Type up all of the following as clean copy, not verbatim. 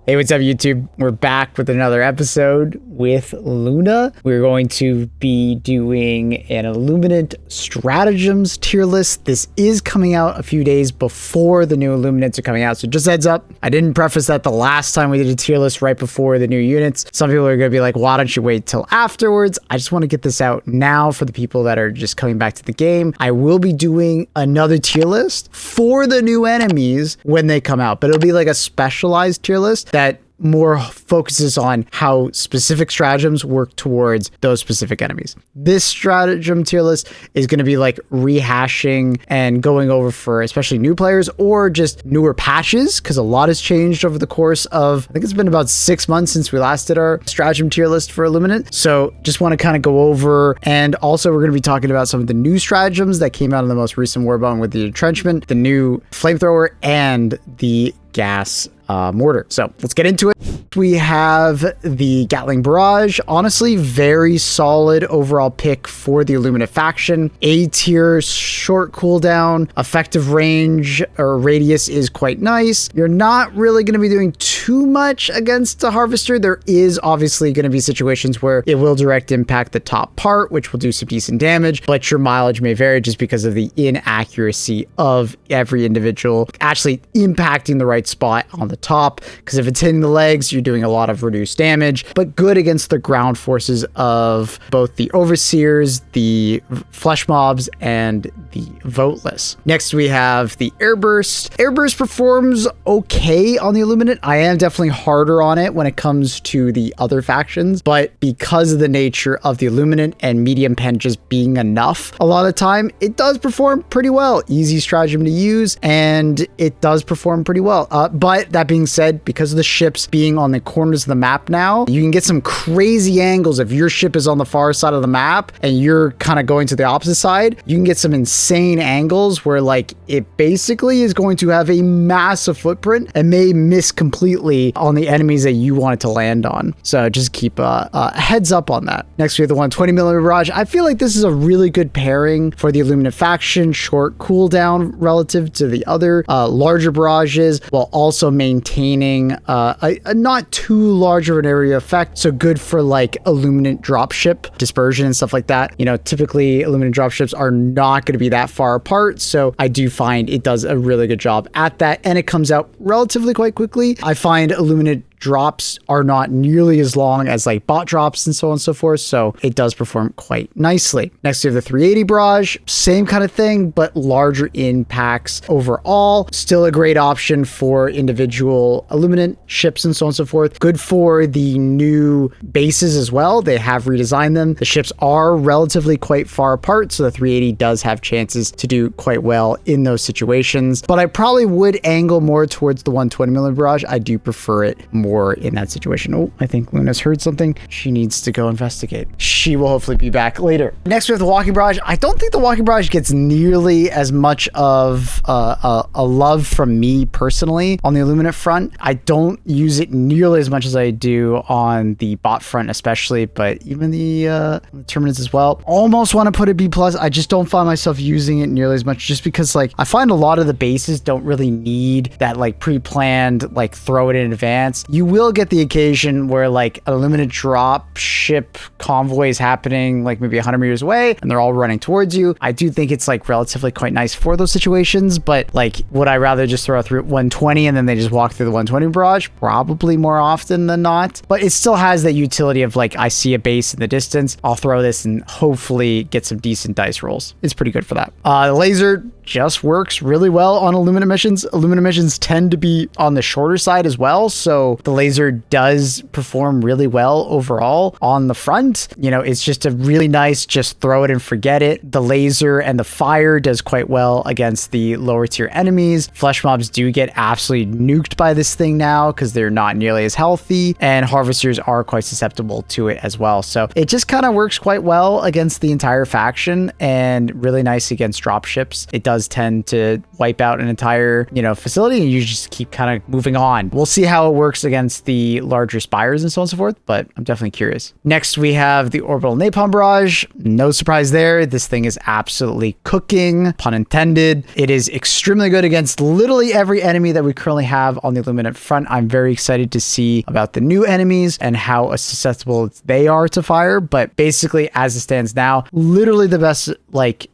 Hey, what's up, YouTube? We're back with another episode with Luna. We're going to be doing an Illuminate Stratagems tier list. This is coming out a few days before the new Illuminates are coming out, so just heads up. I didn't preface that the last time we did a tier list right before the new units. Some people are going to be like, why don't you wait till afterwards? I just want to get this out now for the people that are just coming back to the game. I will be doing another tier list for the new enemies when they come out, but it'll be like a specialized tier list that more focuses on how specific stratagems work towards those specific enemies. This stratagem tier list is going to be like rehashing and going over for especially new players or just newer patches, because a lot has changed over the course of, I think it's been about 6 months since we last did our stratagem tier list for Illuminate. So just want to kind of go over, and also we're going to be talking about some of the new stratagems that came out in the most recent Warbomb with the entrenchment, the new Flamethrower, and the gas mortar. So let's get into it. We have the Gatling Barrage. Honestly, very solid overall pick for the Illuminate faction. A tier, short cooldown, effective range or radius is quite nice. You're not really going to be doing too much against the Harvester. There is obviously going to be situations where it will direct impact the top part, which will do some decent damage, but your mileage may vary just because of the inaccuracy of every individual actually impacting the right spot on the top, because if it's hitting the legs, you're doing a lot of reduced damage, but good against the ground forces of both the Overseers, the Flesh Mobs, and the Voteless. Next, we have the Airburst. Airburst performs okay on the Illuminate. I am definitely harder on it when it comes to the other factions, but because of the nature of the Illuminate and medium pen just being enough a lot of time, it does perform pretty well. Easy stratagem to use, and it does perform pretty well. But that being said, because of the ships being on the corners of the map now, you can get some crazy angles. If your ship is on the far side of the map and you're kind of going to the opposite side, you can get some insane angles where like it basically is going to have a massive footprint and may miss completely on the enemies that you want it to land on. So just keep a heads up on that. Next, we have the 120mm barrage. I feel like this is a really good pairing for the Illuminate faction. Short cooldown relative to the other larger barrages, while also maintaining a not too large of an area effect. So good for like Illuminate dropship dispersion and stuff like that. You know, typically Illuminate dropships are not going to be that far apart. So I do find it does a really good job at that, and it comes out relatively quite quickly. I find Illuminate drops are not nearly as long as like bot drops and so on and so forth, so it does perform quite nicely. Next, we have the 380 barrage. Same kind of thing, but larger impacts overall. Still a great option for individual Illuminate ships and so on and so forth. Good for the new bases as well. They have redesigned them. The ships are relatively quite far apart, so the 380 does have chances to do quite well in those situations, but I probably would angle more towards the 120mm barrage. I do prefer it more in that situation. Oh, I think Luna's heard something. She needs to go investigate. She will hopefully be back later. Next, we have the walking barrage. I don't think the walking barrage gets nearly as much of a love from me personally on the Illuminate front. I don't use it nearly as much as I do on the bot front, especially, but even the Terminus as well. Almost want to put it B+. I just don't find myself using it nearly as much, just because like I find a lot of the bases don't really need that like pre-planned like throw it in advance. You will get the occasion where like an Illuminate drop ship convoy is happening like maybe 100 meters away and they're all running towards you. I do think it's like relatively quite nice for those situations, but like would I rather just throw through 120 and then they just walk through the 120 barrage? Probably more often than not, but it still has that utility of like, I see a base in the distance, I'll throw this and hopefully get some decent dice rolls. It's pretty good for that. The laser just works really well on Illuminate missions. Illuminate missions tend to be on the shorter side as well, so the laser does perform really well overall on the front. You know, it's just a really nice just throw it and forget it. The laser and the fire does quite well against the lower tier enemies. Flesh mobs do get absolutely nuked by this thing now because they're not nearly as healthy, and harvesters are quite susceptible to it as well. So it just kind of works quite well against the entire faction and really nice against dropships. It does does tend to wipe out an entire, facility, and you just keep kind of moving on. We'll see how it works against the larger spires and so on and so forth, but I'm definitely curious. Next, we have the Orbital Napalm Barrage. No surprise there. This thing is absolutely cooking, pun intended. It is extremely good against literally every enemy that we currently have on the Illuminate front. I'm very excited to see about the new enemies and how susceptible they are to fire, but basically as it stands now, literally the best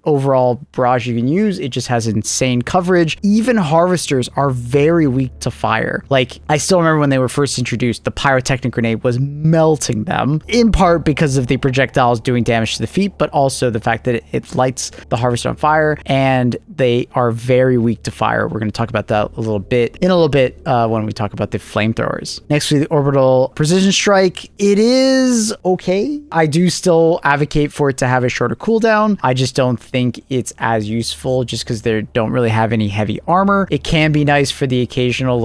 overall barrage you can use. It just has insane coverage. Even harvesters are very weak to fire. I still remember when they were first introduced, the pyrotechnic grenade was melting them, in part because of the projectiles doing damage to the feet, but also the fact that it lights the harvester on fire, and they are very weak to fire. We're going to talk about that in a little bit when we talk about the flamethrowers. Next, we have the Orbital Precision Strike. It is okay. I do still advocate for it to have a shorter cooldown. I just don't think it's as useful just because they don't really have any heavy armor. It can be nice for the occasional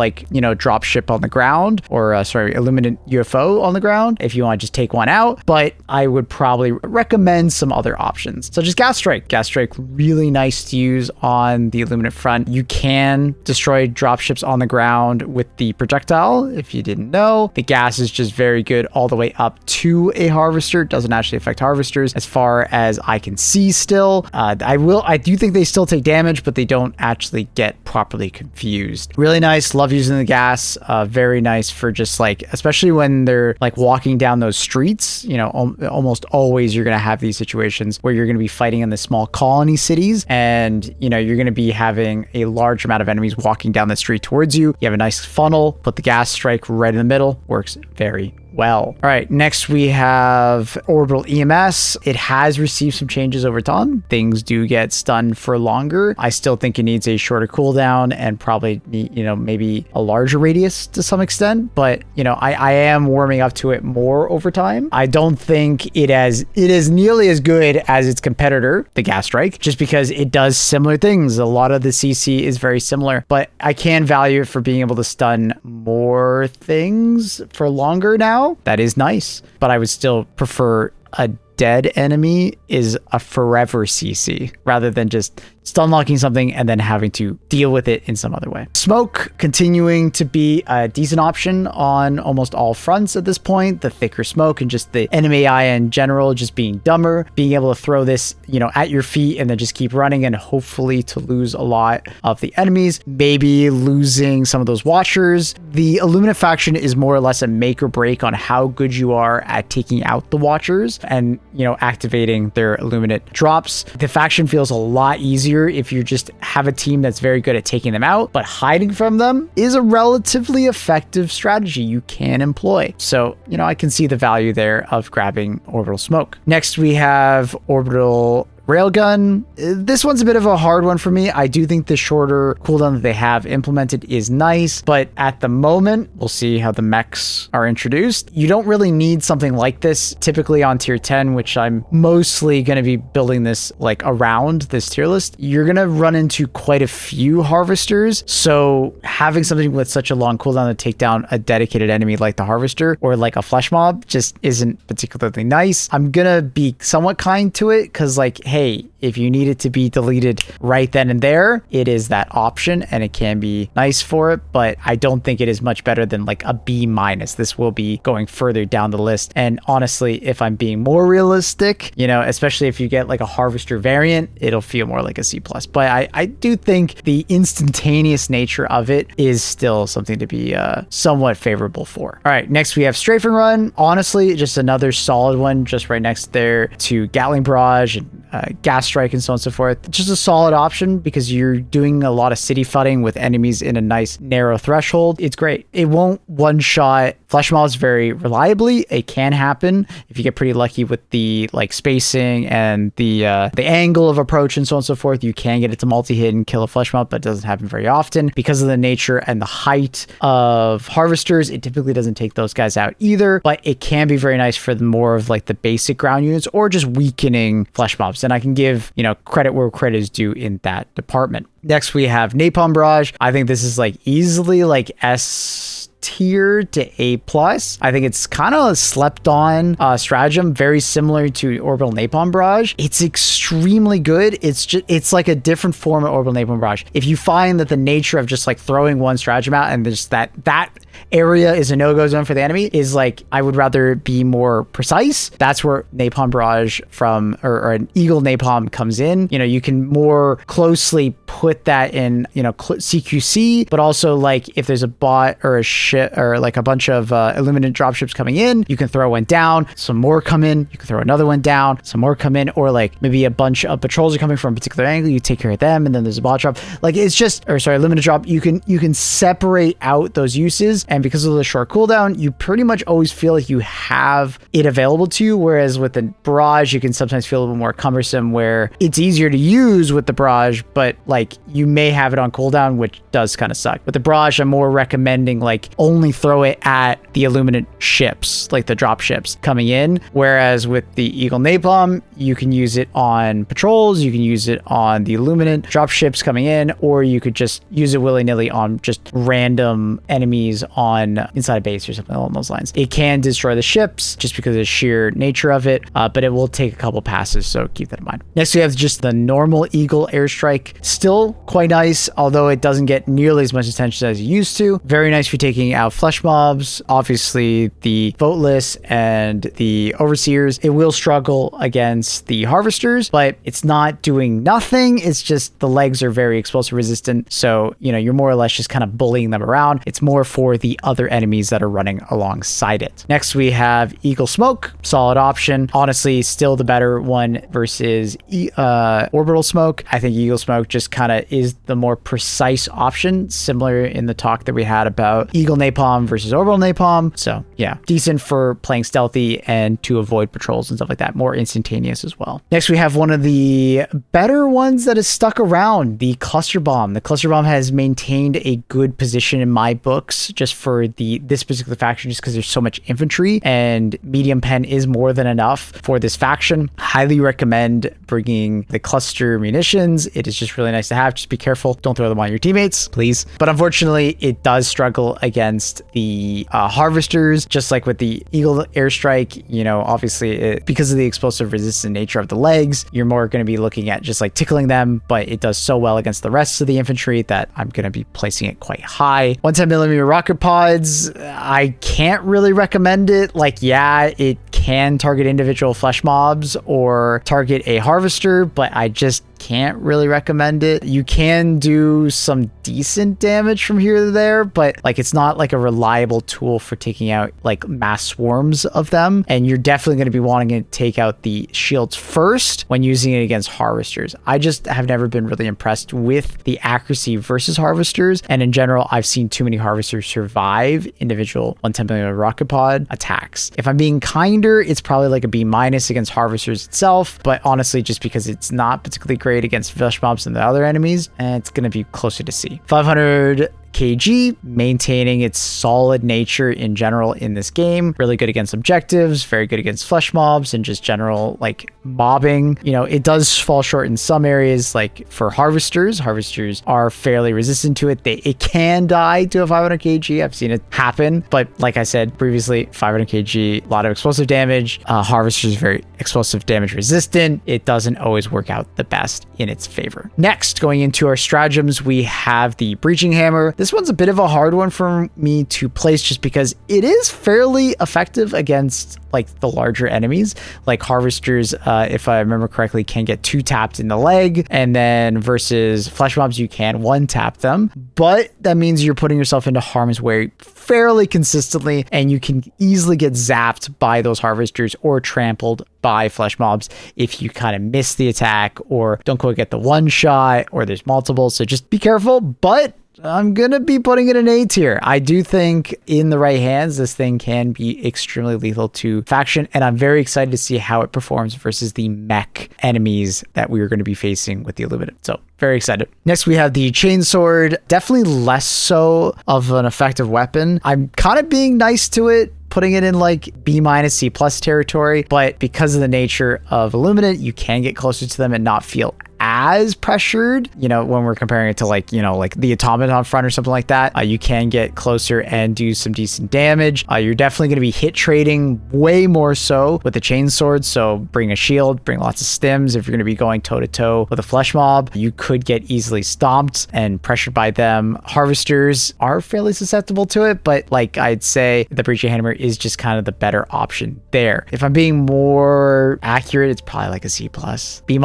drop ship on the ground, or Illuminate UFO on the ground if you want to just take one out, but I would probably recommend some other options such as Gas Strike. Gas Strike, really nice to use on the Illuminate front. You can destroy dropships on the ground with the projectile. If you didn't know, the gas is just very good all the way up to a harvester. It doesn't actually affect harvesters as far as I can see still. I do think they still take damage, but they don't actually get properly confused. Really nice. Love using the gas. Very nice for just especially when they're walking down those streets, almost always you're going to have these situations where you're going to be fighting in the small colony cities, and you're going to be having a large amount of enemies walking down the street towards you. You have a nice funnel, put the gas strike right in the middle, works very well. All right, next we have Orbital EMS. It has received some changes over time. Things do get stunned for longer. I still think it needs a shorter cooldown and probably, maybe a larger radius to some extent, but I am warming up to it more over time. I don't think it is nearly as good as its competitor, the Gas Strike, just because it does similar things. A lot of the CC is very similar, but I can value it for being able to stun more things for longer now. That is nice, but I would still prefer a dead enemy is a forever CC rather than just stun locking something and then having to deal with it in some other way. Smoke continuing to be a decent option on almost all fronts at this point. The thicker smoke and just the enemy AI in general just being dumber, being able to throw this, at your feet and then just keep running and hopefully to lose a lot of the enemies, maybe losing some of those watchers. The Illuminate faction is more or less a make or break on how good you are at taking out the watchers and, activating their Illuminate drops. The faction feels a lot easier if you just have a team that's very good at taking them out, but hiding from them is a relatively effective strategy you can employ. So, I can see the value there of grabbing Orbital Smoke. Next, we have Orbital Railgun. This one's a bit of a hard one for me. I do think the shorter cooldown that they have implemented is nice, but at the moment, we'll see how the mechs are introduced. You don't really need something like this typically on tier 10, which I'm mostly going to be building this around this tier list. You're going to run into quite a few harvesters, so having something with such a long cooldown to take down a dedicated enemy like the harvester or like a flesh mob just isn't particularly nice. I'm going to be somewhat kind to it because hey, if you need it to be deleted right then and there, it is that option and it can be nice for it, but I don't think it is much better than a B-. This will be going further down the list. And honestly, if I'm being more realistic, especially if you get a harvester variant, it'll feel more like a C+. But I do think the instantaneous nature of it is still something to be somewhat favorable for. All right, next we have Strafing Run. Honestly, just another solid one just right next there to Gatling Barrage and Gas Strike and so on and so forth. Just a solid option because you're doing a lot of city flooding with enemies in a nice narrow threshold. It's great. It won't one-shot flesh mobs very reliably. It can happen if you get pretty lucky with the spacing and the angle of approach and so on and so forth. You can get it to multi-hit and kill a flesh mob, but it doesn't happen very often because of the nature and the height of harvesters. It typically doesn't take those guys out either, but it can be very nice for the more of the basic ground units or just weakening flesh mobs. And I can give, credit where credit is due in that department. Next, we have Napalm Barrage. I think this is easily S tier to A+. I think it's kind of slept on stratagem, very similar to Orbital Napalm Barrage. It's extremely good. It's like a different form of Orbital Napalm Barrage. If you find that the nature of just like throwing one stratagem out and just that area is a no-go zone for the enemy is like, I would rather be more precise. That's where Napalm Barrage or an Eagle Napalm comes in. You can more closely put that in, CQC, but also like if there's a bot or a ship or like a bunch of Illuminate dropships coming in, you can throw one down, some more come in, you can throw another one down, some more come in, or like maybe a bunch of patrols are coming from a particular angle, you take care of them, and then there's a bot drop. Like Illuminate drop, you can separate out those uses, and because of the short cooldown, you pretty much always feel like you have it available to you, whereas with the barrage, you can sometimes feel a little more cumbersome where it's easier to use with the barrage, but like you may have it on cooldown, which does kind of suck. With the barrage, I'm more recommending like only throw it at the Illuminate ships, like the drop ships coming in, whereas with the Eagle Napalm, you can use it on patrols, you can use it on the Illuminate drop ships coming in, or you could just use it willy-nilly on just random enemies on inside a base or something along those lines. It can destroy the ships just because of the sheer nature of it, but it will take a couple passes, so keep that in mind. Next, we have just the normal Eagle Airstrike. Still quite nice, although it doesn't get nearly as much attention as it used to. Very nice for taking out flesh mobs. Obviously, the Voteless and the Overseers. It will struggle against the Harvesters, but it's not doing nothing. It's just the legs are very explosive resistant, so you're more or less just kind of bullying them around. It's more for the other enemies that are running alongside it. Next, we have Eagle Smoke. Solid option. Honestly, still the better one versus Orbital Smoke. I think Eagle Smoke just kind of is the more precise option, similar in the talk that we had about Eagle Napalm versus Orbital Napalm. So yeah, decent for playing stealthy and to avoid patrols and stuff like that. More instantaneous as well. Next, we have one of the better ones that has stuck around, the Cluster Bomb. The Cluster Bomb has maintained a good position in my books just for this particular faction, just because there's so much infantry and medium pen is more than enough for this faction. Highly recommend bringing the cluster munitions. It is just really nice to have. Just be careful. Don't throw them on your teammates, please. But unfortunately, it does struggle against the Harvesters, just like with the Eagle Airstrike. Obviously, because of the explosive resistant nature of the legs, you're more going to be looking at just like tickling them, but it does so well against the rest of the infantry that I'm going to be placing it quite high. 110mm rocket pods, I can't really recommend it. Like, yeah, it can target individual flesh mobs or target a harvester, but I just can't really recommend it. You can do some decent damage from here to there, but like it's not like a reliable tool for taking out like mass swarms of them, and you're definitely going to be wanting to take out the shields first when using it against harvesters. I just have never been really impressed with the accuracy versus harvesters, and in general I've seen too many harvesters survive individual 110mm rocket pod attacks. If I'm being kinder, it's probably like a B- against harvesters itself, but honestly, just because it's not particularly great against flesh mobs and the other enemies, and it's going to be closer to C. 500 kg, maintaining its solid nature in general in this game. Really good against objectives, very good against flesh mobs, and just general like mobbing. It does fall short in some areas, like for harvesters. Harvesters are fairly resistant to it. It can die to a 500 kg. I've seen it happen, but like I said previously, 500 kg, a lot of explosive damage. Harvesters very explosive damage resistant. It doesn't always work out the best in its favor. Next, going into our stratagems, we have the Breaching Hammer. This one's a bit of a hard one for me to place just because it is fairly effective against like the larger enemies. Like harvesters, if I remember correctly, can get 2 tapped in the leg, and then versus flesh mobs, you can 1 tap them. But that means you're putting yourself into harm's way fairly consistently, and you can easily get zapped by those harvesters or trampled by flesh mobs if you kind of miss the attack or don't quite get the one shot or there's multiple. So just be careful, but I'm going to be putting it in A tier. I do think in the right hands, this thing can be extremely lethal to faction, and I'm very excited to see how it performs versus the mech enemies that we are going to be facing with the Illuminate. So very excited. Next, we have the Chainsword. Definitely less so of an effective weapon. I'm kind of being nice to it, putting it in like B- C+ territory, but because of the nature of Illuminate, you can get closer to them and not feel as pressured, you know, when we're comparing it to like, you know, like the automaton front or something like that. You can get closer and do some decent damage. You're definitely going to be hit trading way more so with the chainsword. So bring a shield, bring lots of stims. If you're going to be going toe to toe with a flesh mob, you could get easily stomped and pressured by them. Harvesters are fairly susceptible to it, but like I'd say the breaching hammer is just kind of the better option there. If I'm being more accurate, it's probably like a C+, B-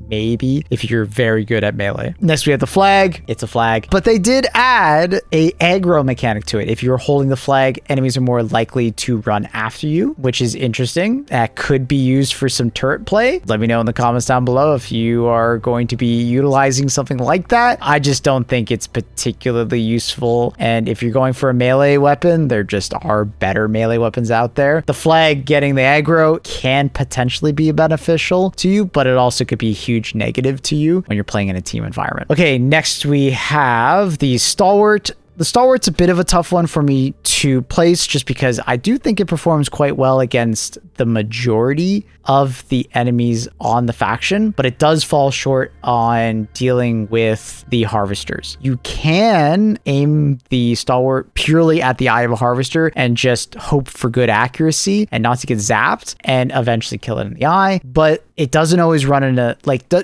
maybe if you're very good at melee. Next we have the flag. It's a flag, but they did add a aggro mechanic to it. If you're holding the flag, enemies are more likely to run after you, which is interesting. That could be used for some turret play. Let me know in the comments down below if you are going to be utilizing something like that. I just don't think it's particularly useful. And if you're going for a melee weapon, there just are better melee weapons out there. The flag getting the aggro can potentially be beneficial to you, but it also could be a huge negative to you when you're playing in a team environment. Okay, next we have the Stalwart. The Stalwart's a bit of a tough one for me to place just because I do think it performs quite well against the majority of the enemies on the faction, but it does fall short on dealing with the harvesters. You can aim the Stalwart purely at the eye of a harvester and just hope for good accuracy and not to get zapped and eventually kill it in the eye, but it doesn't always run in a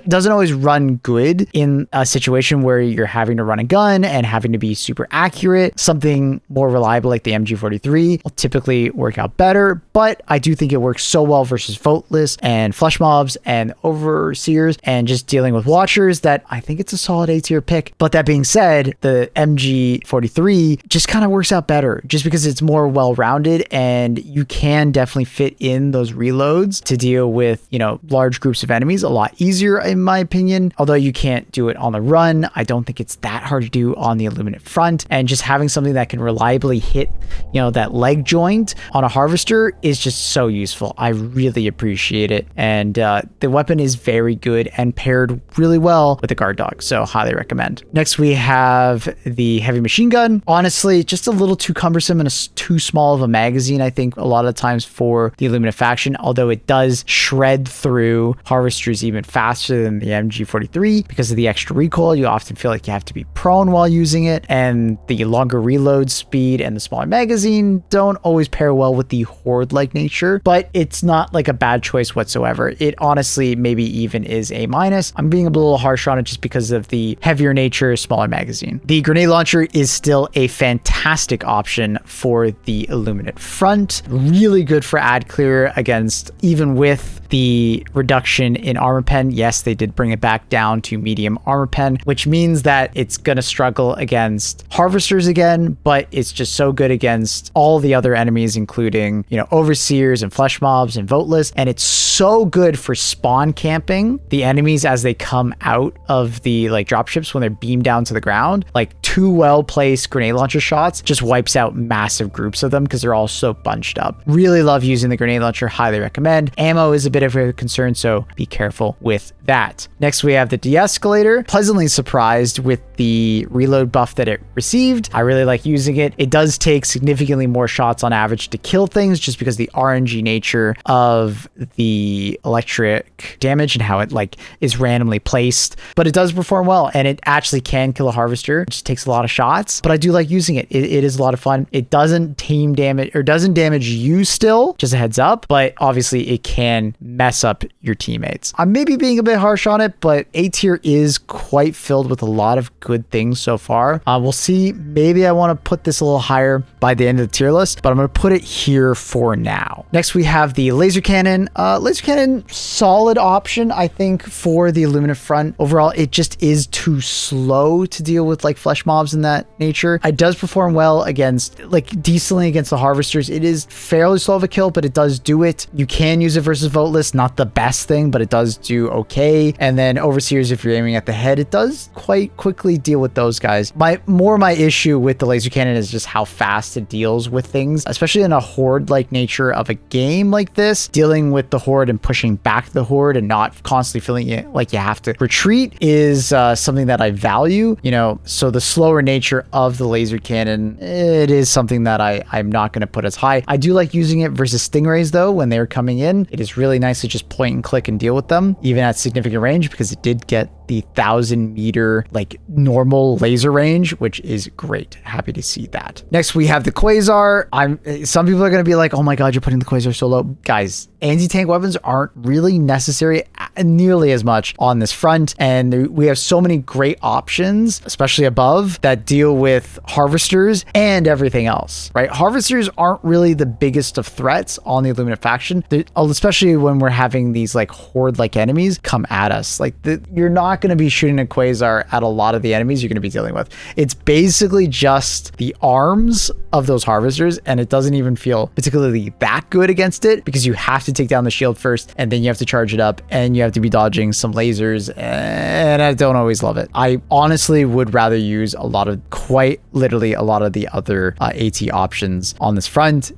doesn't always run good in a situation where you're having to run a gun and having to be super accurate. Something more reliable like the MG43 will typically work out better, but I do think it works so well versus voteless and flesh mobs and overseers and just dealing with watchers that I think it's a solid A tier pick. But that being said, the MG43 just kind of works out better just because it's more well-rounded and you can definitely fit in those reloads to deal with, you know, large groups of enemies a lot easier in my opinion. Although you can't do it on the run, I don't think it's that hard to do on the Illuminate front, and just having something that can reliably hit, you know, that leg joint on a harvester is just so useful. I really appreciate it, and the weapon is very good and paired really well with the guard dog, so highly recommend. Next we have the heavy machine gun. Honestly, just a little too cumbersome and too small of a magazine, I think, a lot of times for the Illuminate faction, although it does shred through harvesters even faster than the MG43 because of the extra recoil. You often feel like you have to be prone while using it, and the longer reload speed and the smaller magazine don't always pair well with the horde-like nature, but it's not like a bad choice whatsoever. It honestly maybe even is A-. I'm being a little harsh on it just because of the heavier nature, smaller magazine. The grenade launcher is still a fantastic option for the Illuminate front. Really good for ad clear against, even with the reduction in armor pen. Yes, they did bring it back down to medium armor pen, which means that it's going to struggle against harvesters again, but it's just so good against all the other enemies, including, you know, overseers and flesh mobs and voteless. And it's so good for spawn camping the enemies as they come out of the like dropships when they're beamed down to the ground. Like 2 well-placed grenade launcher shots just wipes out massive groups of them because they're all so bunched up. Really love using the grenade launcher, highly recommend. Ammo is a bit of a concern, so be careful with that. Next we have the De-Escalator. Pleasantly surprised with the reload buff that it received. I really like using it. It does take significantly more shots on average to kill things just because the RNG nature of the electric damage and how it like is randomly placed, but it does perform well and it actually can kill a harvester. It just takes a lot of shots, but I do like using it. It is a lot of fun. It doesn't team damage or doesn't damage you still, just a heads up, but obviously it can mess up your teammates. I'm maybe being a bit harsh on it, but A tier is quite filled with a lot of good things so far. We'll see. Maybe I want to put this a little higher by the end of the tier list, but I'm going to put it here for now. Next, we have the laser cannon. Laser cannon, solid option, I think, for the Illuminate front. Overall, it just is too slow to deal with like flesh mobs in that nature. It does perform well against, like, decently against the harvesters. It is fairly slow of a kill, but it does do it. You can use it versus voteless, not the best thing, but it does do okay. And then overseers, if you're aiming at the head, it does quite quickly deal with those guys. My issue with the laser cannon is just how fast it deals with things, especially in a horde-like nature of a game like this. Dealing with the horde and pushing back the horde and not constantly feeling it like you have to retreat is something that I value, you know. So the slower nature of the laser cannon, it is something that I'm not going to put as high. I do like using it versus stingrays though. When they're coming in, it is really nice to just point and click and deal with them, even at significant range, because it did get the 1,000-meter like normal laser range, which is great. Happy to see that. Next, we have the Quasar. Some people are going to be like, oh my god, you're putting the Quasar so low. Guys, anti-tank weapons aren't really necessary nearly as much on this front, and we have so many great options, especially above, that deal with harvesters and everything else, right? Harvesters aren't really the biggest of threats on the Illuminate faction, especially when we're having these like horde-like enemies come at us. Like you're not going to be shooting a Quasar at a lot of the enemies you're going to be dealing with. It's basically just the arms of those harvesters, and it doesn't even feel particularly that good against it, because you have to take down the shield first, and then you have to charge it up, and you have to be dodging some lasers, and I don't always love it. I honestly would rather use quite literally a lot of the other AT options on this front.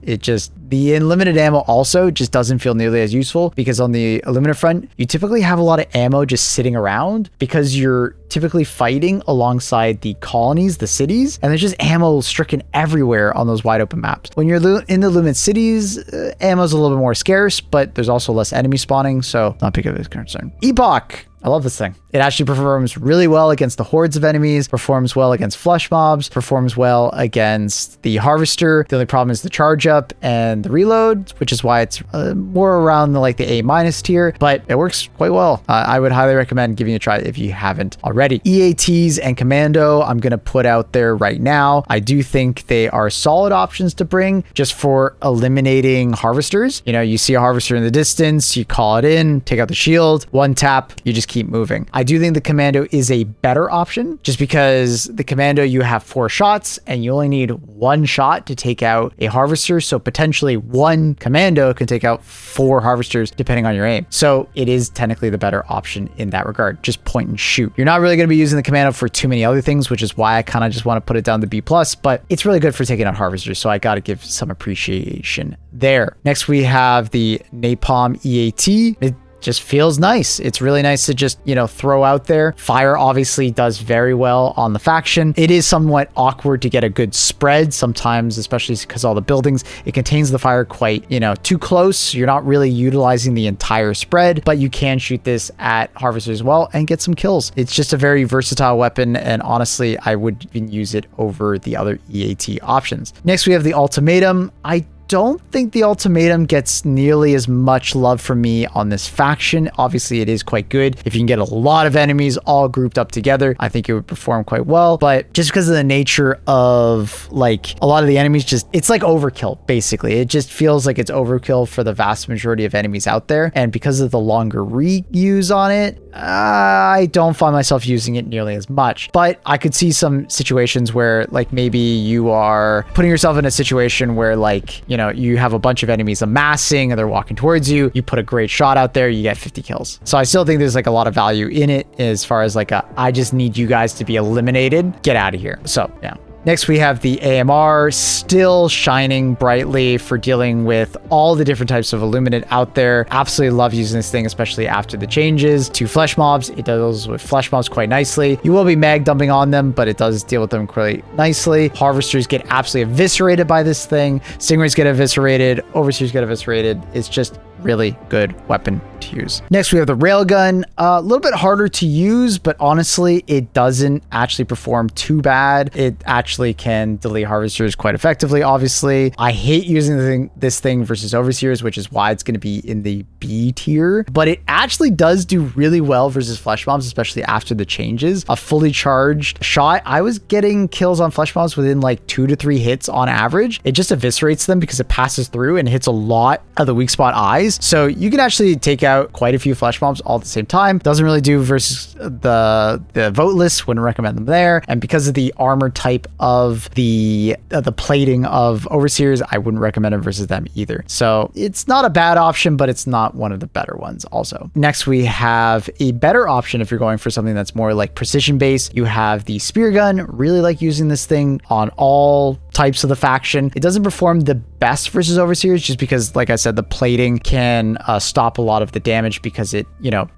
The unlimited ammo also just doesn't feel nearly as useful, because on the Illuminate front, you typically have a lot of ammo just sitting around because you're typically fighting alongside the colonies, the cities, and there's just ammo stricken everywhere on those wide open maps. When you're in the Illuminate cities, ammo's a little bit more scarce, but there's also less enemy spawning, so not big of a concern. Epoch. I love this thing. It actually performs really well against the hordes of enemies, performs well against flush mobs, performs well against the harvester. The only problem is the charge up and the reload, which is why it's more around the A- tier, but it works quite well. I would highly recommend giving it a try if you haven't already. EATs and Commando, I'm going to put out there right now. I do think they are solid options to bring just for eliminating harvesters. You know, you see a harvester in the distance, you call it in, take out the shield, one tap, you just keep moving. I do think the Commando is a better option, just because the Commando, you have 4 shots and you only need 1 shot to take out a harvester. So potentially 1 Commando can take out 4 harvesters depending on your aim. So it is technically the better option in that regard. Just point and shoot. You're not really going to be using the Commando for too many other things, which is why I kind of just want to put it down to B+, but it's really good for taking out harvesters. So I got to give some appreciation there. Next, we have the Napalm EAT. It just feels nice. It's really nice to just, you know, throw out there. Fire obviously does very well on the faction. It is somewhat awkward to get a good spread sometimes, especially because all the buildings, it contains the fire quite, you know, too close. You're not really utilizing the entire spread, but you can shoot this at harvesters as well and get some kills. It's just a very versatile weapon, and honestly, I would even use it over the other EAT options. Next, we have the Ultimatum. I don't think the Ultimatum gets nearly as much love from me on this faction. Obviously, it is quite good. If you can get a lot of enemies all grouped up together, I think it would perform quite well. But just because of the nature of like a lot of the enemies, it's like overkill, basically. It just feels like it's overkill for the vast majority of enemies out there. And because of the longer reuse on it, I don't find myself using it nearly as much. But I could see some situations where like maybe you are putting yourself in a situation where like, you know, you have a bunch of enemies amassing and they're walking towards you. You put a great shot out there, you get 50 kills. So I still think there's like a lot of value in it as far as like I just need you guys to be eliminated. Get out of here. So yeah. Next, we have the AMR, still shining brightly for dealing with all the different types of Illuminate out there. Absolutely love using this thing, especially after the changes to flesh mobs. It deals with flesh mobs quite nicely. You will be mag dumping on them, but it does deal with them quite nicely. Harvesters get absolutely eviscerated by this thing. Stingrays get eviscerated. Overseers get eviscerated. It's just really good weapon to use. Next, we have the Railgun. A little bit harder to use, but honestly, it doesn't actually perform too bad. It actually can delete harvesters quite effectively, obviously. I hate using this thing versus overseers, which is why it's going to be in the B tier, but it actually does do really well versus flesh mobs, especially after the changes. A fully charged shot, I was getting kills on flesh mobs within like 2 to 3 hits on average. It just eviscerates them because it passes through and hits a lot of the weak spot eyes. nice. So you can actually take out quite a few flesh mobs all at the same time. Doesn't really do versus the voteless, wouldn't recommend them there. And because of the armor type of the plating of overseers, I wouldn't recommend it versus them either. So it's not a bad option, but it's not one of the better ones also. Next, we have a better option if you're going for something that's more like precision based. You have the Speargun. Really like using this thing on all types of the faction. It doesn't perform the best versus overseers just because, like I said, the plating can stop a lot of the damage because it,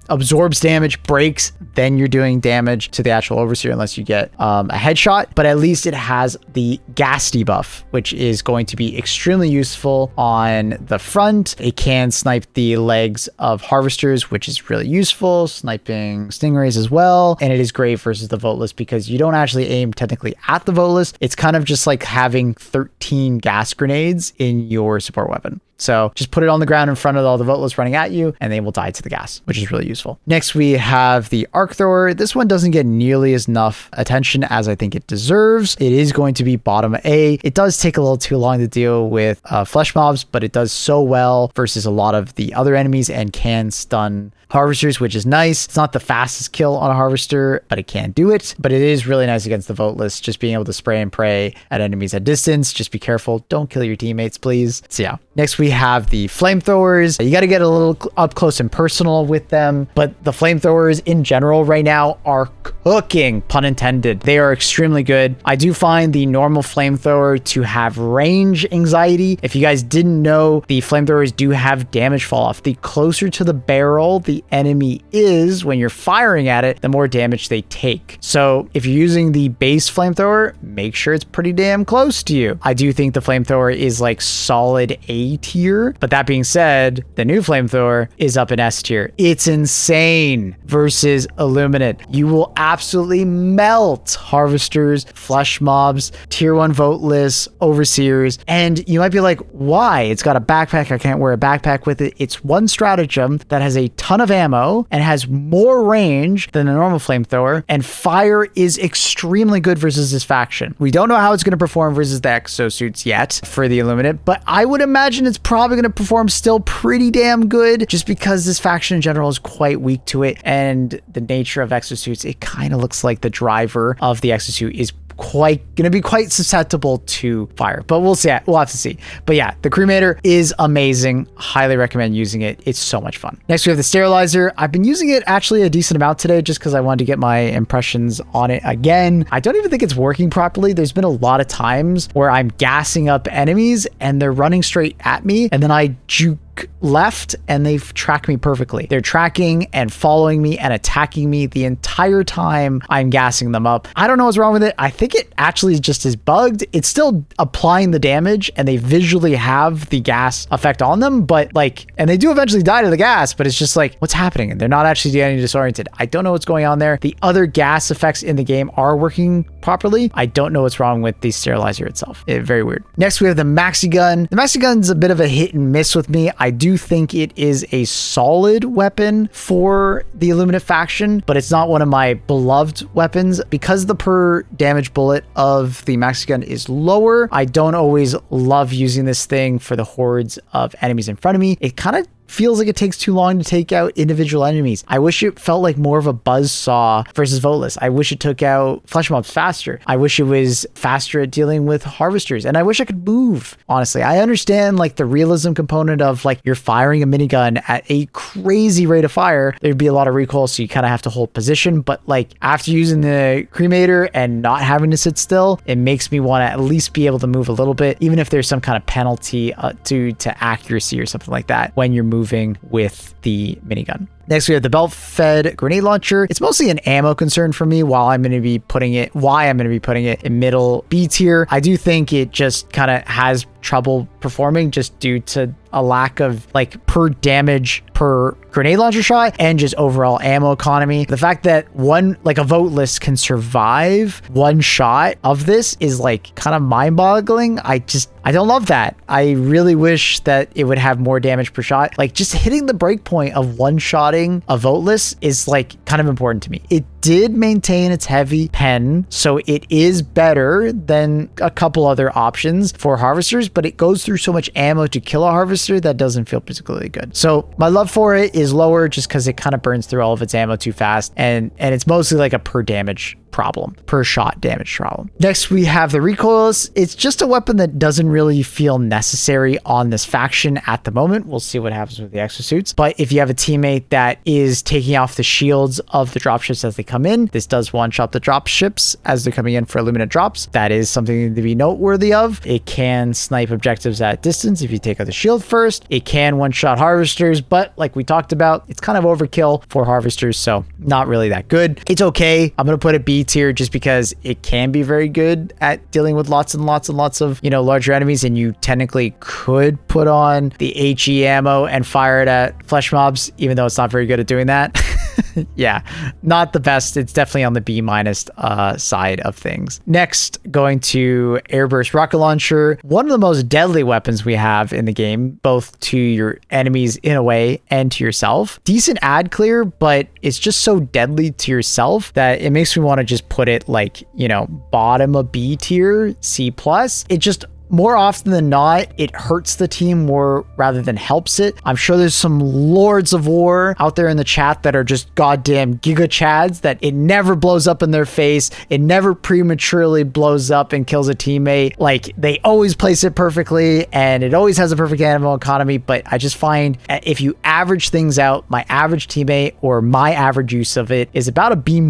absorbs damage, breaks, then you're doing damage to the actual overseer unless you get a headshot. But at least it has the gas debuff, which is going to be extremely useful on the front. It can snipe the legs of harvesters, which is really useful, sniping stingrays as well. And it is great versus the voteless because you don't actually aim technically at the voteless. It's kind of just like having 13 gas grenades in your support weapon. So just put it on the ground in front of all the voteless running at you and they will die to the gas, which is really useful. Next, we have the arc thrower. This one doesn't get nearly as enough attention as I think it deserves. It is going to be bottom A. It does take a little too long to deal with flesh mobs, but it does so well versus a lot of the other enemies and can stun harvesters, which is nice. It's not the fastest kill on a harvester, but it can do it. But it is really nice against the voteless, just being able to spray and pray at enemies at distance. Just be careful. Don't kill your teammates, please. So yeah. Next, we have the flamethrowers. You got to get a little up close and personal with them, but the flamethrowers in general right now are cooking, pun intended. They are extremely good. I do find the normal flamethrower to have range anxiety. If you guys didn't know, the flamethrowers do have damage fall off. The closer to the barrel the enemy is when you're firing at it, the more damage they take. So if you're using the base flamethrower, make sure it's pretty damn close to you. I do think the flamethrower is like solid A tier, but that being said, the new flamethrower is up in S tier. It's insane versus Illuminate. You will absolutely melt harvesters, flesh mobs, tier 1 voteless, overseers, and you might be like, why? It's got a backpack. I can't wear a backpack with it. It's one stratagem that has a ton of ammo and has more range than a normal flamethrower, and fire is extremely good versus this faction. We don't know how it's going to perform versus the exosuits yet for the Illuminate, but I would imagine it's probably going to perform still pretty damn good just because this faction in general is quite weak to it, and the nature of exosuits, it kind of looks like the driver of the exosuit is going to be quite susceptible to fire, but we'll see. We'll have to see. But yeah, the Cremator is amazing. Highly recommend using it. It's so much fun. Next, we have the Sterilizer. I've been using it actually a decent amount today just because I wanted to get my impressions on it again. I don't even think it's working properly. There's been a lot of times where I'm gassing up enemies and they're running straight at me, and then I juke left and they've tracked me perfectly. They're tracking and following me and attacking me the entire time I'm gassing them up. I don't know what's wrong with it. I think it actually just is bugged. It's still applying the damage and they visually have the gas effect on them, but and they do eventually die to the gas, but it's just like, what's happening? And they're not actually getting disoriented. I don't know what's going on there. The other gas effects in the game are working properly. I don't know what's wrong with the Sterilizer itself. Very weird. Next, we have the Maxigun. The Maxigun's a bit of a hit and miss with me. I do think it is a solid weapon for the Illuminate faction, but it's not one of my beloved weapons because the per damage bullet of the Maxigun is lower. I don't always love using this thing for the hordes of enemies in front of me. It kind of feels like it takes too long to take out individual enemies. I wish it felt like more of a buzzsaw versus voteless. I wish it took out flesh mobs faster. I wish it was faster at dealing with harvesters, and I wish I could move. Honestly, I understand the realism component of you're firing a minigun at a crazy rate of fire. There'd be a lot of recoil, so you kind of have to hold position. But after using the Cremator and not having to sit still, it makes me want to at least be able to move a little bit, even if there's some kind of penalty due to accuracy or something like that when you're moving with the minigun. Next, we have the belt-fed grenade launcher. It's mostly an ammo concern for me why I'm going to be putting it in middle B tier. I do think it just kind of has trouble performing just due to a lack of per damage per grenade launcher shot and just overall ammo economy. The fact that a voteless can survive one shot of this is kind of mind-boggling. I don't love that. I really wish that it would have more damage per shot. Just hitting the breakpoint of one-shotting a voteless is kind of important to me. It did maintain its heavy pen, so it is better than a couple other options for harvesters, but it goes through so much ammo to kill a harvester that doesn't feel particularly good. So my love for it is lower just because it kind of burns through all of its ammo too fast, and it's mostly like a per damage problem, per shot damage problem. Next, we have the Recoilless. It's just a weapon that doesn't really feel necessary on this faction at the moment. We'll see what happens with the exosuits. But if you have a teammate that is taking off the shields of the dropships as they come in, this does one-shot the dropships as they're coming in for Illuminate drops. That is something to be noteworthy of. It can snipe objectives at distance if you take out the shield first. It can one-shot harvesters, but like we talked about, it's kind of overkill for harvesters, so not really that good. It's okay. I'm going to put it B tier just because it can be very good at dealing with lots and lots and lots of, larger enemies, and you technically could put on the HE ammo and fire it at flesh mobs, even though it's not very good at doing that. Yeah, not the best. It's definitely on the B- side of things. Next, going to Airburst rocket launcher, one of the most deadly weapons we have in the game, both to your enemies in a way and to yourself. Decent ad clear, but it's just so deadly to yourself that it makes me want to just put it like, bottom of B tier, C+. It just, more often than not, it hurts the team more rather than helps it. I'm sure there's some lords of war out there in the chat that are just goddamn giga chads that it never blows up in their face. It never prematurely blows up and kills a teammate. Like, they always place it perfectly and it always has a perfect ammo economy. But I just find if you average things out, my average teammate or my average use of it is about a B-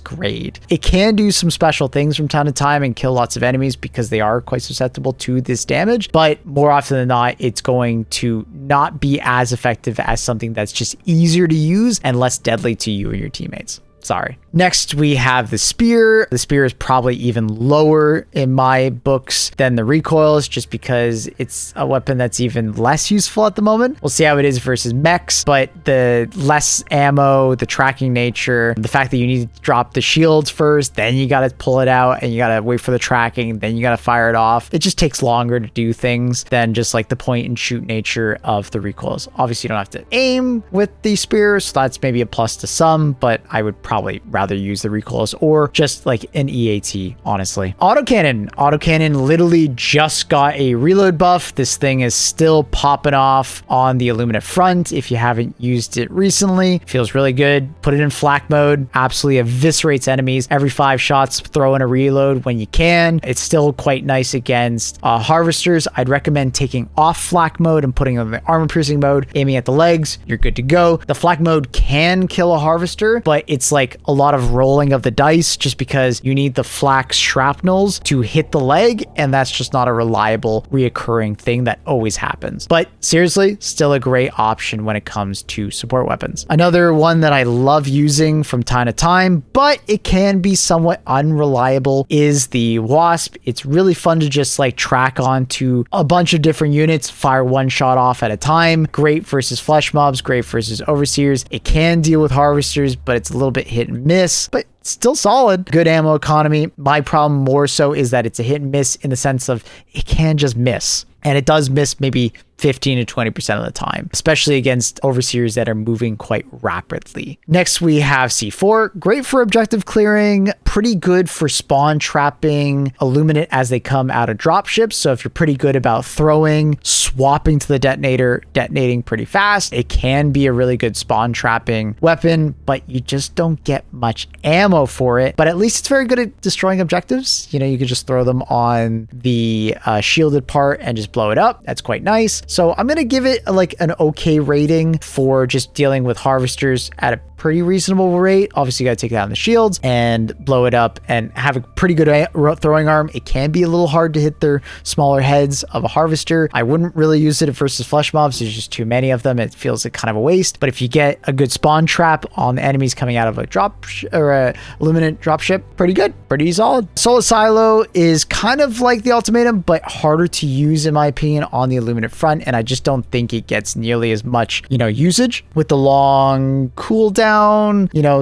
grade. It can do some special things from time to time and kill lots of enemies because they are quite susceptible to this damage, but more often than not, it's going to not be as effective as something that's just easier to use and less deadly to you and your teammates. Sorry. Next, we have the Spear. The Spear is probably even lower in my books than the Recoilless just because it's a weapon that's even less useful at the moment. We'll see how it is versus mechs, but the less ammo, the tracking nature, the fact that you need to drop the shields first, then you got to pull it out and you got to wait for the tracking, then you got to fire it off. It just takes longer to do things than just like the point and shoot nature of the Recoilless. Obviously, you don't have to aim with the Spear, so that's maybe a plus to some, but I would probably rather use the Recoilless or just like an EAT, honestly. Autocannon literally just got a reload buff. This thing is still popping off on the Illuminate front. If you haven't used it recently, feels really good. Put it in flak mode, absolutely eviscerates enemies. Every 5 shots, throw in a reload when you can. It's still quite nice against harvesters. I'd recommend taking off flak mode and putting on the armor piercing mode, aiming at the legs. You're good to go. The flak mode can kill a harvester, but it's like a lot of rolling of the dice just because you need the flak shrapnels to hit the leg, and that's just not a reliable reoccurring thing that always happens. But seriously, still a great option when it comes to support weapons. Another one that I love using from time to time, but it can be somewhat unreliable, is the W.A.S.P. It's really fun to just like track onto a bunch of different units, fire one shot off at a time. Great versus flesh mobs, great versus overseers. It can deal with harvesters, but it's a little bit hit and miss, but still solid. Good ammo economy. My problem more so is that it's a hit and miss in the sense of it can just miss. And it does miss maybe 15 to 20% of the time, especially against overseers that are moving quite rapidly. Next, we have C4. Great for objective clearing, pretty good for spawn trapping Illuminate as they come out of dropships. So if you're pretty good about throwing, swapping to the detonator, detonating pretty fast, it can be a really good spawn trapping weapon, but you just don't get much ammo for it. But at least it's very good at destroying objectives. You can just throw them on the shielded part and just blow it up. That's quite nice. So I'm going to give it like an okay rating for just dealing with harvesters at a pretty reasonable rate. Obviously, you got to take down the shields and blow it up and have a pretty good throwing arm. It can be a little hard to hit their smaller heads of a harvester. I wouldn't really use it versus flesh mobs. There's just too many of them. It feels like kind of a waste. But if you get a good spawn trap on the enemies coming out of a Illuminate dropship, pretty good, pretty solid. Solar Silo is kind of like the ultimatum, but harder to use in my opinion on the Illuminate front. And I just don't think it gets nearly as much, usage with the long cooldown,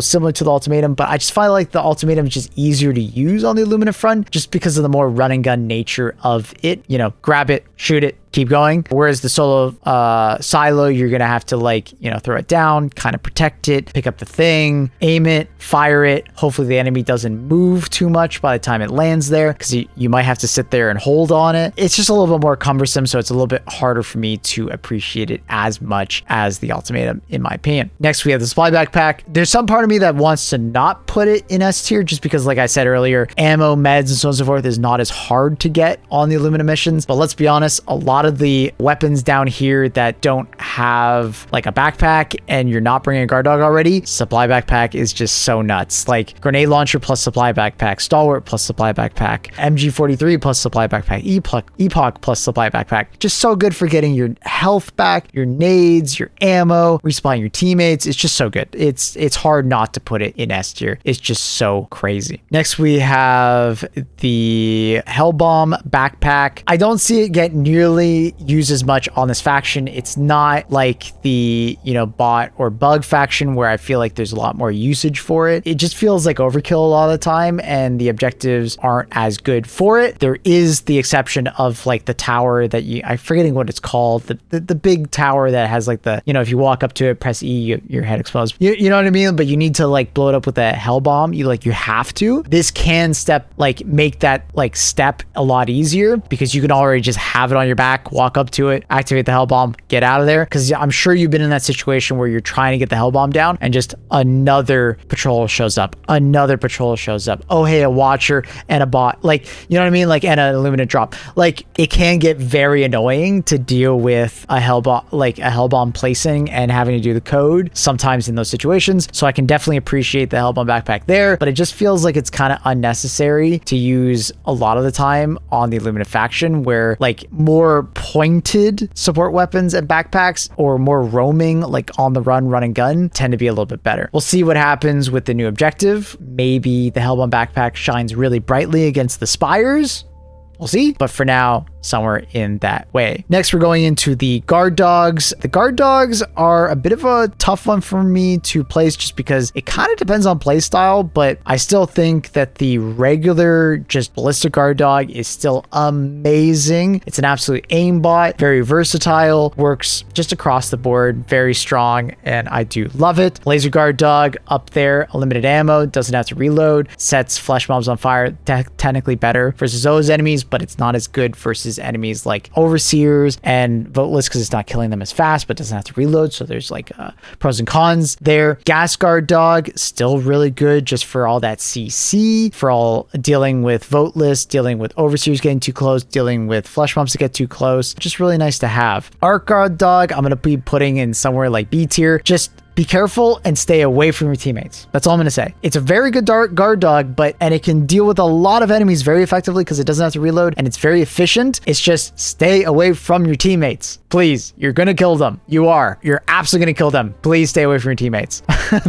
similar to the ultimatum. But I just find like the ultimatum is just easier to use on the Illuminate front just because of the more run and gun nature of it. Grab it, shoot it, keep going. Whereas the solo silo, you're gonna have to like, you know, throw it down, kind of protect it, pick up the thing, aim it, fire it. Hopefully the enemy doesn't move too much by the time it lands there, because you might have to sit there and hold on it. It's just a little bit more cumbersome, so it's a little bit harder for me to appreciate it as much as the Ultimatum, in my opinion. Next, we have the supply backpack. There's some part of me that wants to not put it in S tier, just because, like I said earlier, ammo, meds, and so on and so forth is not as hard to get on the Illumina missions. But let's be honest, a lot of the weapons down here that don't have like a backpack and you're not bringing a guard dog already, supply backpack is just so nuts. Like grenade launcher plus supply backpack, Stalwart plus supply backpack, MG43 plus supply backpack, Epoch plus supply backpack. Just so good for getting your health back, your nades, your ammo, resupplying your teammates. It's just so good. It's hard not to put it in S tier. It's just so crazy. Next, we have the Hellbomb backpack. I don't see it get nearly used as much on this faction. It's not like the, you know, bot or bug faction where I feel like there's a lot more usage for it. It just feels like overkill a lot of the time, and the objectives aren't as good for it. There is the exception of like the tower that I'm forgetting what it's called, the big tower that has like the, you know, if you walk up to it, press E, your head explodes. You know what I mean? But you need to like blow it up with a hell bomb. You have to. This can make that like step a lot easier, because you can already just have it on your back, walk up to it, activate the hell bomb, get out of there. Because I'm sure you've been in that situation where you're trying to get the hell bomb down and just another patrol shows up. Oh, hey, a watcher and a bot. Like, you know what I mean? Like, and an Illuminate drop. Like, it can get very annoying to deal with a hell bomb placing and having to do the code sometimes in those situations. So I can definitely appreciate the hell bomb backpack there, but it just feels like it's kind of unnecessary to use a lot of the time on the Illuminate faction, where like more pointed support weapons and backpacks, or more roaming, like on the run and gun, tend to be a little bit better. We'll see what happens with the new objective. Maybe the Hellbomb backpack shines really brightly against the spires. We'll see. But for now, somewhere in that way. Next, we're going into the guard dogs. The guard dogs are a bit of a tough one for me to place, just because it kind of depends on play style, but I still think that the regular just ballistic guard dog is still amazing. It's an absolute aimbot, very versatile, works just across the board, very strong, and I do love it. Laser guard dog up there, unlimited ammo, doesn't have to reload, sets flesh mobs on fire, technically better versus those enemies, but it's not as good versus enemies like Overseers and Voteless, because it's not killing them as fast, but doesn't have to reload. So there's like pros and cons there. Gas guard dog, still really good just for all that CC, for all dealing with Voteless, dealing with Overseers getting too close, dealing with flesh mobs to get too close. Just really nice to have. Arc guard dog, I'm going to be putting in somewhere like B tier. Just be careful and stay away from your teammates. That's all I'm going to say. It's a very good guard dog, and it can deal with a lot of enemies very effectively because it doesn't have to reload, and it's very efficient. It's just stay away from your teammates. Please, you're going to kill them. You're absolutely going to kill them. Please stay away from your teammates.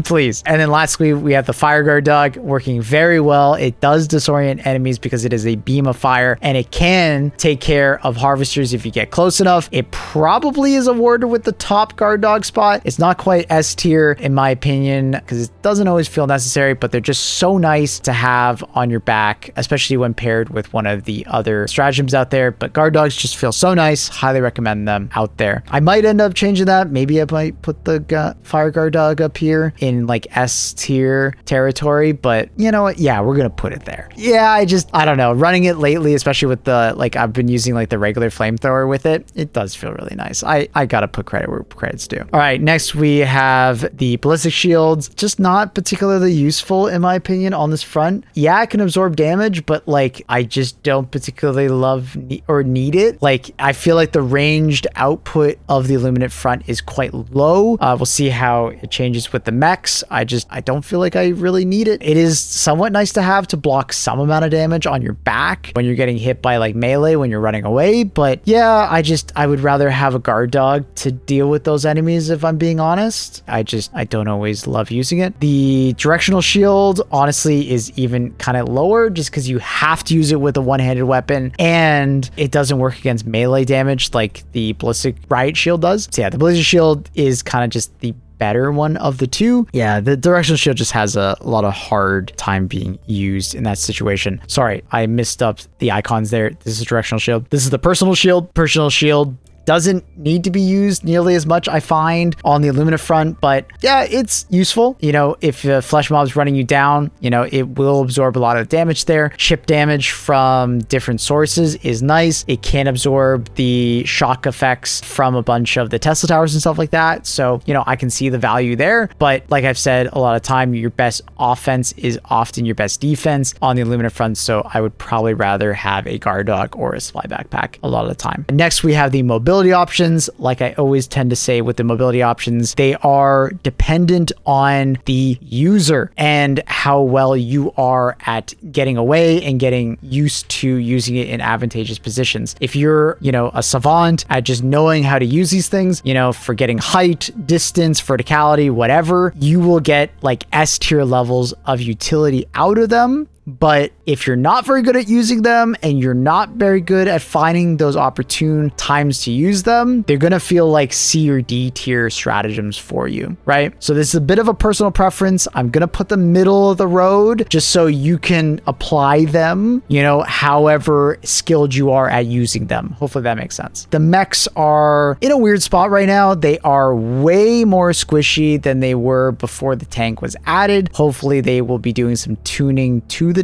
Please. And then lastly, we have the fire guard dog, working very well. It does disorient enemies because it is a beam of fire, and it can take care of harvesters if you get close enough. It probably is awarded with the top guard dog spot. It's not quite S tier in my opinion, because it doesn't always feel necessary, but they're just so nice to have on your back, especially when paired with one of the other stratagems out there. But guard dogs just feel so nice. Highly recommend them out there. I might end up changing that. Maybe I might put the fire guard dog up here in like S tier territory, but you know what? Yeah, we're gonna put it there. Yeah, I don't know. Running it lately, especially with the, like, I've been using like the regular flamethrower with it. It does feel really nice. I gotta put credit where credit's due. All right, next we have the ballistic shields. Just not particularly useful in my opinion on this front. Yeah, it can absorb damage, but like I just don't particularly love or need it. Like, I feel like the ranged output of the Illuminate front is quite low. We'll see how it changes with the mechs. I don't feel like I really need it. It is somewhat nice to have to block some amount of damage on your back when you're getting hit by like melee when you're running away. But yeah, I would rather have a guard dog to deal with those enemies, if I'm being honest. I don't always love using it. The directional shield honestly is even kind of lower, just because you have to use it with a one-handed weapon, and it doesn't work against melee damage like the ballistic riot shield does. So yeah, the ballistic shield is kind of just the better one of the two. Yeah, the directional shield just has a lot of hard time being used in that situation. Sorry, I messed up the icons there. This is directional shield. This is the personal shield. Personal shield doesn't need to be used nearly as much, I find, on the Illuminate front, but yeah, it's useful. You know, if a flesh mob's running you down, you know, it will absorb a lot of damage there. Chip damage from different sources is nice. It can absorb the shock effects from a bunch of the Tesla towers and stuff like that. So, you know, I can see the value there. But like I've said a lot of time, your best offense is often your best defense on the Illuminate front. So I would probably rather have a guard dog or a supply backpack a lot of the time. Next, we have the mobility options. Like I always tend to say with the mobility options, they are dependent on the user and how well you are at getting away and getting used to using it in advantageous positions. If you're, you know, a savant at just knowing how to use these things, you know, for getting height, distance, verticality, whatever, you will get like S tier levels of utility out of them. But if you're not very good at using them and you're not very good at finding those opportune times to use them, they're going to feel like C or D tier stratagems for you, right? So this is a bit of a personal preference. I'm going to put the middle of the road just so you can apply them, you know, however skilled you are at using them. Hopefully that makes sense. The mechs are in a weird spot right now. They are way more squishy than they were before the tank was added. Hopefully they will be doing some tuning to the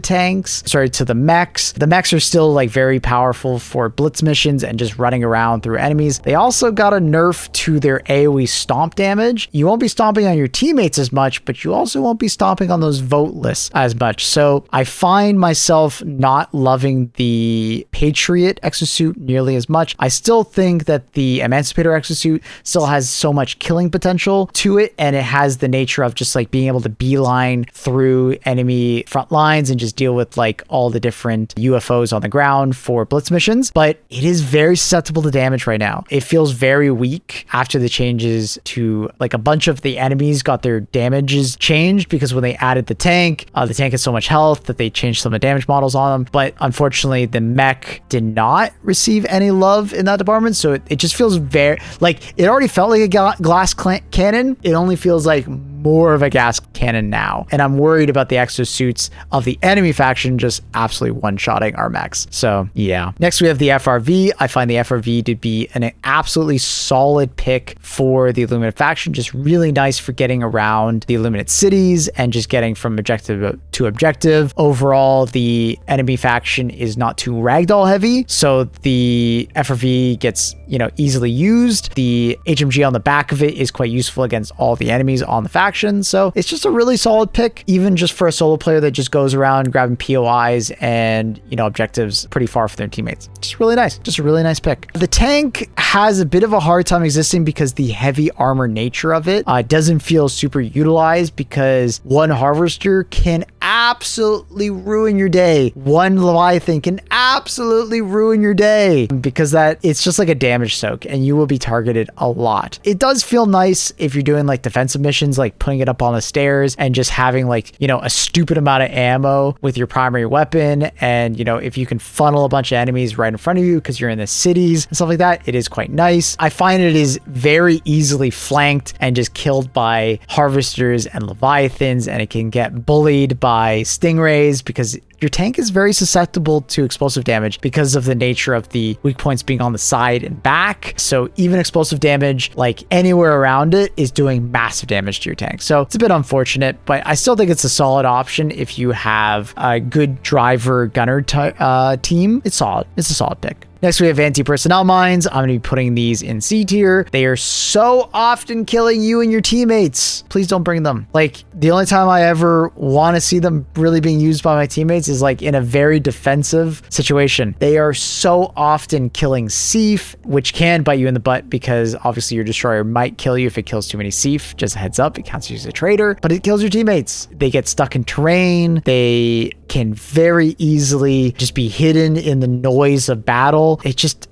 mechs. The mechs are still like very powerful for blitz missions and just running around through enemies. They also got a nerf to their AoE stomp damage. You won't be stomping on your teammates as much, but you also won't be stomping on those vote lists as much. So I find myself not loving the Patriot exosuit nearly as much. I still think that the Emancipator exosuit still has so much killing potential to it, and it has the nature of just like being able to beeline through enemy front lines and just deal with like all the different UFOs on the ground for blitz missions, but it is very susceptible to damage right now. It feels very weak after the changes to like a bunch of the enemies got their damages changed because when they added the tank has so much health that they changed some of the damage models on them. But unfortunately, the mech did not receive any love in that department. So it just feels very like it already felt like a glass cannon. It only feels like more of a gas cannon now. And I'm worried about the exosuits of the enemy faction just absolutely one-shotting our mechs. So yeah. Next we have the FRV. I find the FRV to be an absolutely solid pick for the Illuminate faction. Just really nice for getting around the Illuminate cities and just getting from objective to objective. Overall, the enemy faction is not too ragdoll heavy, so the FRV gets, you know, easily used. The HMG on the back of it is quite useful against all the enemies on the faction. So it's just a really solid pick, even just for a solo player that just goes around grabbing POIs and, you know, objectives pretty far from their teammates. Just really nice. Just a really nice pick. The tank has a bit of a hard time existing because the heavy armor nature of it doesn't feel super utilized because one harvester can absolutely ruin your day. One Leviathan can absolutely ruin your day because it's just like a damage soak and you will be targeted a lot. It does feel nice if you're doing like defensive missions, like putting it up on the stairs and just having like, you know, a stupid amount of ammo with your primary weapon. And, you know, if you can funnel a bunch of enemies right in front of you because you're in the cities and stuff like that, it is quite nice. I find it is very easily flanked and just killed by harvesters and Leviathans, and it can get bullied by stingrays because your tank is very susceptible to explosive damage because of the nature of the weak points being on the side and back. So even explosive damage, like anywhere around it, is doing massive damage to your tank. So it's a bit unfortunate, but I still think it's a solid option if you have a good driver gunner team. It's solid. It's a solid pick. Next, we have anti-personnel mines. I'm going to be putting these in C tier. They are so often killing you and your teammates. Please don't bring them. Like, the only time I ever want to see them really being used by my teammates is like in a very defensive situation. They are so often killing Seaf, which can bite you in the butt because obviously your destroyer might kill you if it kills too many Seaf. Just a heads up, it counts you as a traitor, but it kills your teammates. They get stuck in terrain. They can very easily just be hidden in the noise of battle. It's just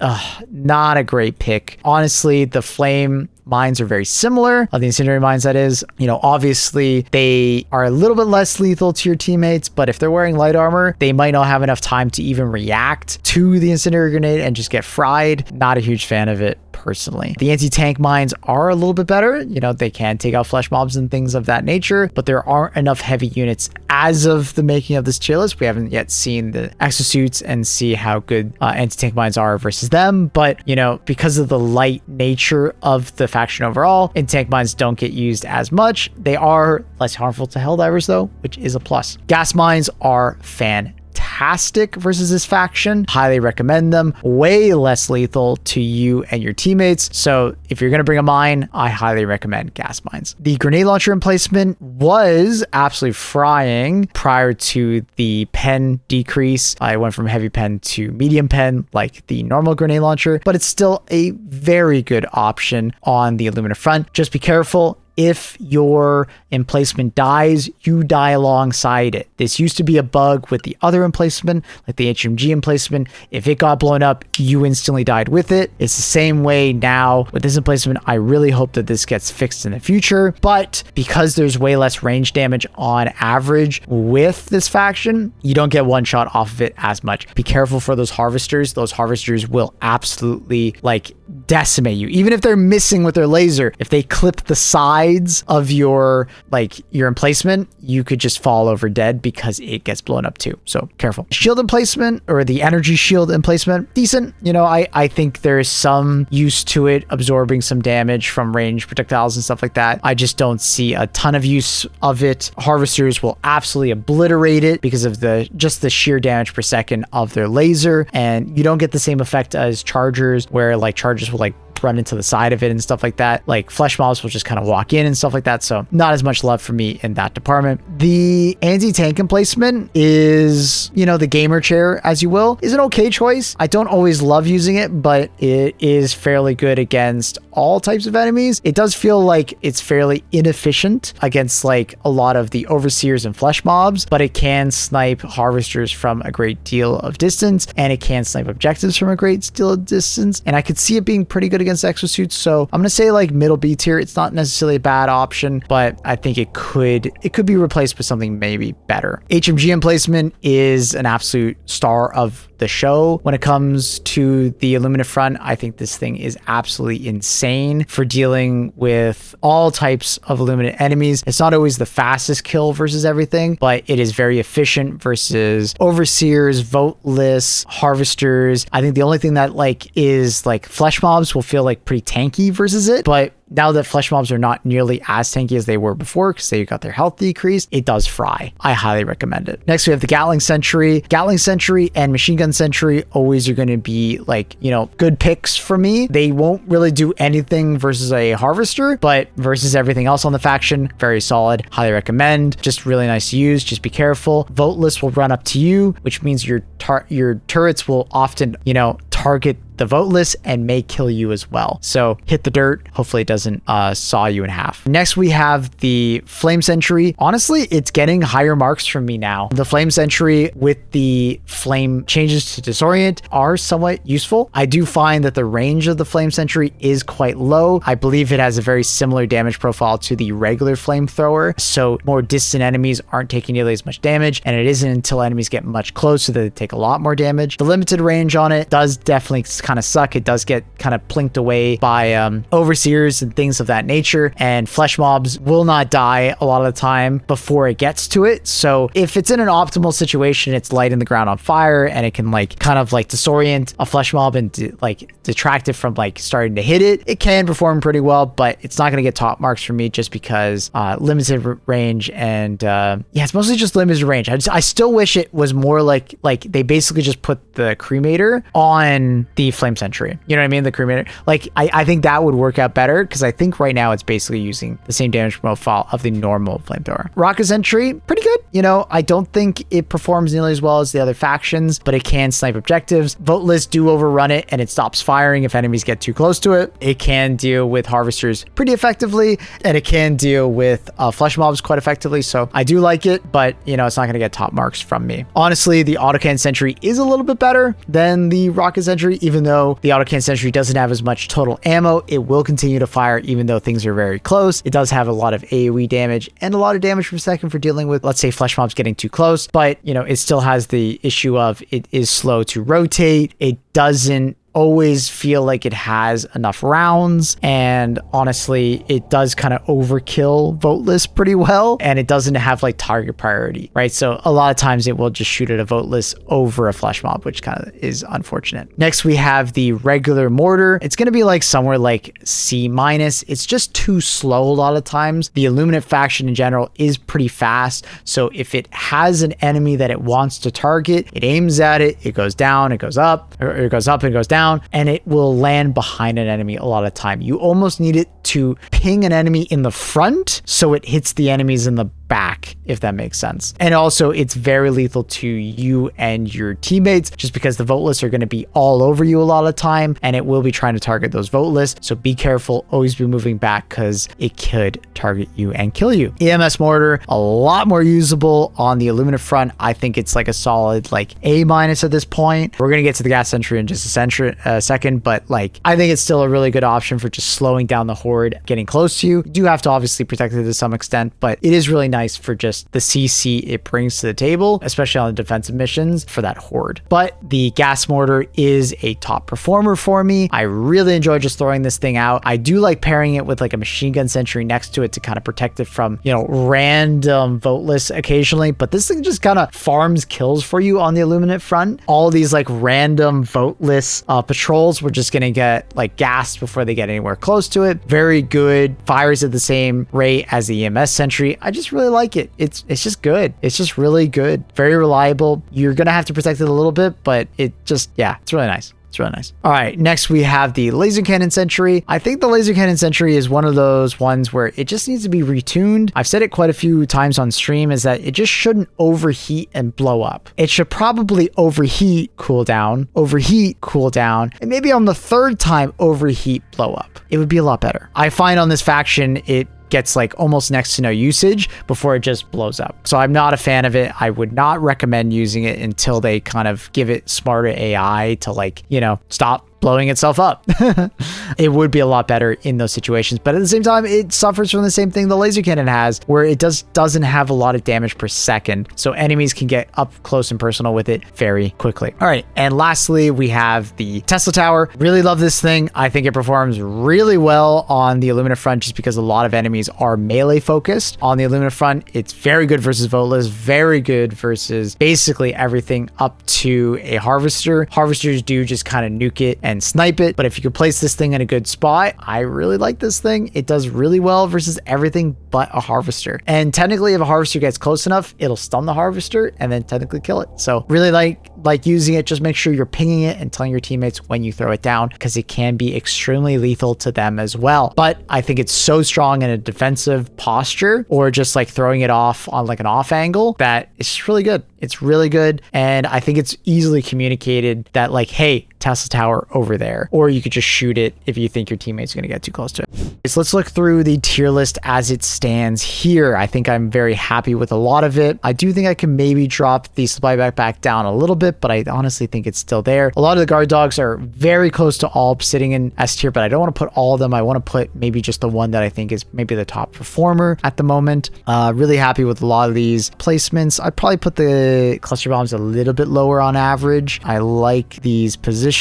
not a great pick. Honestly, the flame mines are very similar. The incendiary mines, that is. You know, obviously they are a little bit less lethal to your teammates, but if they're wearing light armor, they might not have enough time to even react to the incendiary grenade and just get fried. Not a huge fan of it. personally. The anti-tank mines are a little bit better. You know, they can take out flesh mobs and things of that nature, but there aren't enough heavy units as of the making of this tier list. We haven't yet seen the exosuits and see how good anti-tank mines are versus them. But, you know, because of the light nature of the faction overall, anti-tank mines don't get used as much. They are less harmful to Helldivers though, which is a plus. Gas mines are fantastic versus this faction. Highly recommend them. Way less lethal to you and your teammates. So if you're going to bring a mine, I highly recommend gas mines. The grenade launcher emplacement was absolutely frying prior to the pen decrease. I went from heavy pen to medium pen like the normal grenade launcher, but it's still a very good option on the Illumina front. Just be careful. If your emplacement dies, you die alongside it. This used to be a bug with the other emplacement, like the HMG emplacement. If it got blown up, you instantly died with it. It's the same way now with this emplacement. I really hope that this gets fixed in the future, but because there's way less range damage on average with this faction, you don't get one shot off of it as much. Be careful for those harvesters. Those harvesters will absolutely like decimate you. Even if they're missing with their laser, if they clip the sides of your emplacement, you could just fall over dead because it gets blown up too. So careful. Shield emplacement, or the energy shield emplacement, decent. You know, I think there's some use to it, absorbing some damage from range projectiles and stuff like that. I just don't see a ton of use of it. Harvesters will absolutely obliterate it because of the sheer damage per second of their laser, and you don't get the same effect as chargers, where like chargers will like run into the side of it and stuff like that. Like flesh mobs will just kind of walk in and stuff like that. So not as much love for me in that department. The anti-tank emplacement is, you know, the gamer chair, as you will, is an okay choice. I don't always love using it, but it is fairly good against all types of enemies. It does feel like it's fairly inefficient against like a lot of the overseers and flesh mobs, but it can snipe harvesters from a great deal of distance, and it can snipe objectives from a great deal of distance. And I could see it being pretty good against exosuits. So I'm gonna say like middle B tier. It's not necessarily a bad option, but I think it could be replaced with something maybe better. HMG emplacement is an absolute star of the show when it comes to the Illumina front. I think this thing is absolutely insane for dealing with all types of Illumina enemies. It's not always the fastest kill versus everything, but it is very efficient versus overseers, voteless, harvesters. I think the only thing that like is like flesh mobs will feel like pretty tanky versus it, but now that flesh mobs are not nearly as tanky as they were before because they got their health decreased, it does fry. I highly recommend it. Next, we have the Gatling Sentry. Gatling Sentry and Machine Gun Sentry always are going to be like, you know, good picks for me. They won't really do anything versus a Harvester, but versus everything else on the faction, very solid. Highly recommend. Just really nice to use. Just be careful. Voteless will run up to you, which means your turrets will often, you know, target the voteless and may kill you as well. So hit the dirt. Hopefully it doesn't saw you in half. Next, we have the Flame Sentry. Honestly, it's getting higher marks from me now. The Flame Sentry with the flame changes to disorient are somewhat useful. I do find that the range of the Flame Sentry is quite low. I believe it has a very similar damage profile to the regular Flamethrower. So more distant enemies aren't taking nearly as much damage, and it isn't until enemies get much closer that they take a lot more damage. The limited range on it does definitely kind of suck. It does get kind of plinked away by overseers and things of that nature, and flesh mobs will not die a lot of the time before it gets to it. So if it's in an optimal situation, it's lighting the ground on fire and it can like kind of like disorient a flesh mob and detract it from like starting to hit it. It can perform pretty well, but it's not going to get top marks for me just because limited range, and yeah, it's mostly just limited range. I still wish it was more like they basically just put the Cremator on the Flame Sentry. You know what I mean? The Cremator. Like, I think that would work out better because I think right now it's basically using the same damage profile of the normal Flamethrower. Rocket Sentry, pretty good. You know, I don't think it performs nearly as well as the other factions, but it can snipe objectives. Voteless do overrun it and it stops firing if enemies get too close to it. It can deal with harvesters pretty effectively, and it can deal with flesh mobs quite effectively. So I do like it, but you know, it's not going to get top marks from me. Honestly, the Autocan Sentry is a little bit better than the Rocket Sentry, even though the Autocan Sentry doesn't have as much total ammo. It will continue to fire even though things are very close. It does have a lot of AoE damage and a lot of damage per second for dealing with, let's say, flesh mobs getting too close, but you know, it still has the issue of it is slow to rotate. It doesn't always feel like it has enough rounds, and honestly, it does kind of overkill voteless pretty well, and it doesn't have like target priority, right? So a lot of times it will just shoot at a voteless over a flesh mob, which kind of is unfortunate. Next, we have the regular mortar. It's going to be like somewhere like C-. It's just too slow a lot of times. The Illuminate faction in general is pretty fast, so if it has an enemy that it wants to target, it aims at it, it goes down, it goes up, or it goes up and goes down, and it will land behind an enemy a lot of time. You almost need it to ping an enemy in the front so it hits the enemies in the back, if that makes sense. And also, it's very lethal to you and your teammates, just because the voteless are going to be all over you a lot of time, and it will be trying to target those voteless. So be careful, always be moving back, because it could target you and kill you. EMS mortar, a lot more usable on the Illuminate front. I think it's like a solid like A- at this point. We're going to get to the gas sentry in just a second, but like I think it's still a really good option for just slowing down the horde getting close to you. You do have to obviously protect it to some extent, but it is really nice for just the CC it brings to the table, especially on the defensive missions for that horde. But the gas mortar is a top performer for me. I really enjoy just throwing this thing out. I do like pairing it with like a machine gun sentry next to it to kind of protect it from, you know, random voteless occasionally, but this thing just kind of farms kills for you on the Illuminate front. All these like random voteless patrols, we're just gonna get like gassed before they get anywhere close to it. Very good, fires at the same rate as the EMS sentry. I just really like it. It's just good. It's just really good. Very reliable. You're gonna have to protect it a little bit, but it just, yeah, it's really nice. It's really nice. All right, next we have the laser cannon sentry. I think the laser cannon sentry is one of those ones where it just needs to be retuned. I've said it quite a few times on stream, is that it just shouldn't overheat and blow up. It should probably overheat, cool down, and maybe on the third time overheat, blow up. It would be a lot better. I find on this faction, it gets like almost next to no usage before it just blows up. So I'm not a fan of it. I would not recommend using it until they kind of give it smarter AI to like, you know, stop blowing itself up. It would be a lot better in those situations, but at the same time, it suffers from the same thing the laser cannon has, where it doesn't have a lot of damage per second, so enemies can get up close and personal with it very quickly. All right, and lastly, we have the Tesla Tower. Really love this thing. I think it performs really well on the Illuminate front, just because a lot of enemies are melee focused. On the Illuminate front, it's very good versus voteless, very good versus basically everything up to a harvester. Harvesters do just kind of nuke it and snipe it, but if you could place this thing in a good spot, I really like this thing. It does really well versus everything but a harvester. And technically, if a harvester gets close enough, it'll stun the harvester and then technically kill it. So really like using it. Just make sure you're pinging it and telling your teammates when you throw it down, because it can be extremely lethal to them as well. But I think it's so strong in a defensive posture, or just like throwing it off on like an off angle, that it's just really good. It's really good. And I think it's easily communicated that like, hey, Tesla Tower over there, or you could just shoot it if you think your teammate's going to get too close to it. So let's look through the tier list as it stands here. I think I'm very happy with a lot of it. I do think I can maybe drop the supply backpack down a little bit, but I honestly think it's still there. A lot of the guard dogs are very close to all sitting in S tier, but I don't want to put all of them. I want to put maybe just the one that I think is maybe the top performer at the moment. Really happy with a lot of these placements. I'd probably put the cluster bombs a little bit lower on average. I like these positionings.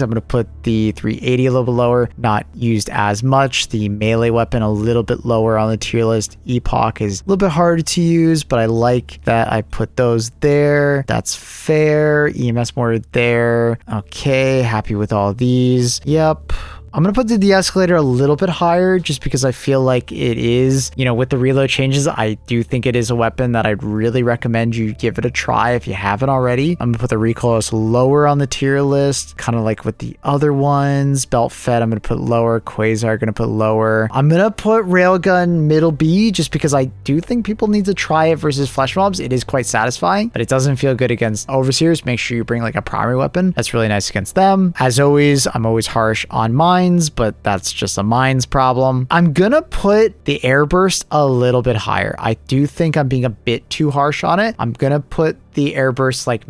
I'm going to put the 380 a little bit lower, not used as much. The melee weapon a little bit lower on the tier list. Epoch is a little bit harder to use, but I like that I put those there. That's fair. EMS mortar there. Okay, happy with all these. Yep. I'm going to put the De-Escalator a little bit higher, just because I feel like it is, you know, with the reload changes, I do think it is a weapon that I'd really recommend you give it a try if you haven't already. I'm going to put the Recoilless lower on the tier list, kind of like with the other ones. Belt Fed, I'm going to put lower. Quasar, going to put lower. I'm going to put Railgun middle B, just because I do think people need to try it versus flesh mobs. It is quite satisfying, but it doesn't feel good against overseers. Make sure you bring like a primary weapon. That's really nice against them. As always, I'm always harsh on mine, but that's just a mines problem. I'm gonna put the Airburst a little bit higher. I do think I'm being a bit too harsh on it. I'm gonna put the Airburst like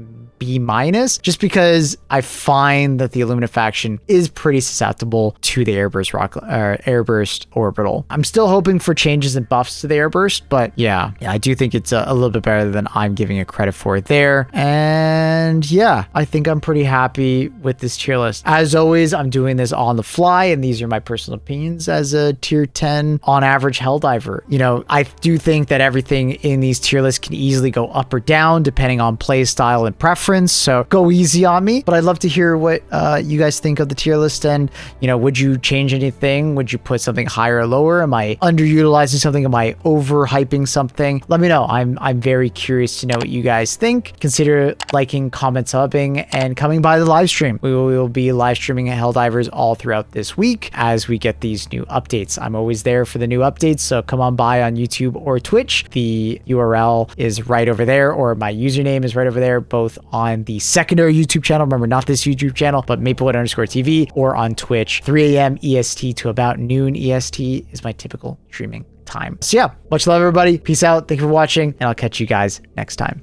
B-, just because I find that the Illuminate faction is pretty susceptible to the Airburst orbital. I'm still hoping for changes and buffs to the Airburst, but yeah, I do think it's a little bit better than I'm giving it credit for there. And yeah, I think I'm pretty happy with this tier list. As always, I'm doing this on the fly, and these are my personal opinions as a tier 10 on average Helldiver. You know, I do think that everything in these tier lists can easily go up or down depending on play style and preference, so go easy on me. But I'd love to hear what you guys think of the tier list, and you know, would you change anything? Would you put something higher or lower? Am I underutilizing something? Am I overhyping something? Let me know. I'm very curious to know what you guys think. Consider liking, comment, subbing, and coming by the live stream. We will be live streaming Helldivers all throughout this week as we get these new updates. I'm always there for the new updates, so come on by on YouTube or Twitch. The URL is right over there, or my username is right over there, both on the secondary YouTube channel. Remember, not this YouTube channel, but Maplewood_TV, or on Twitch. 3 a.m. EST to about noon EST is my typical streaming time. So yeah, much love, everybody. Peace out. Thank you for watching, and I'll catch you guys next time.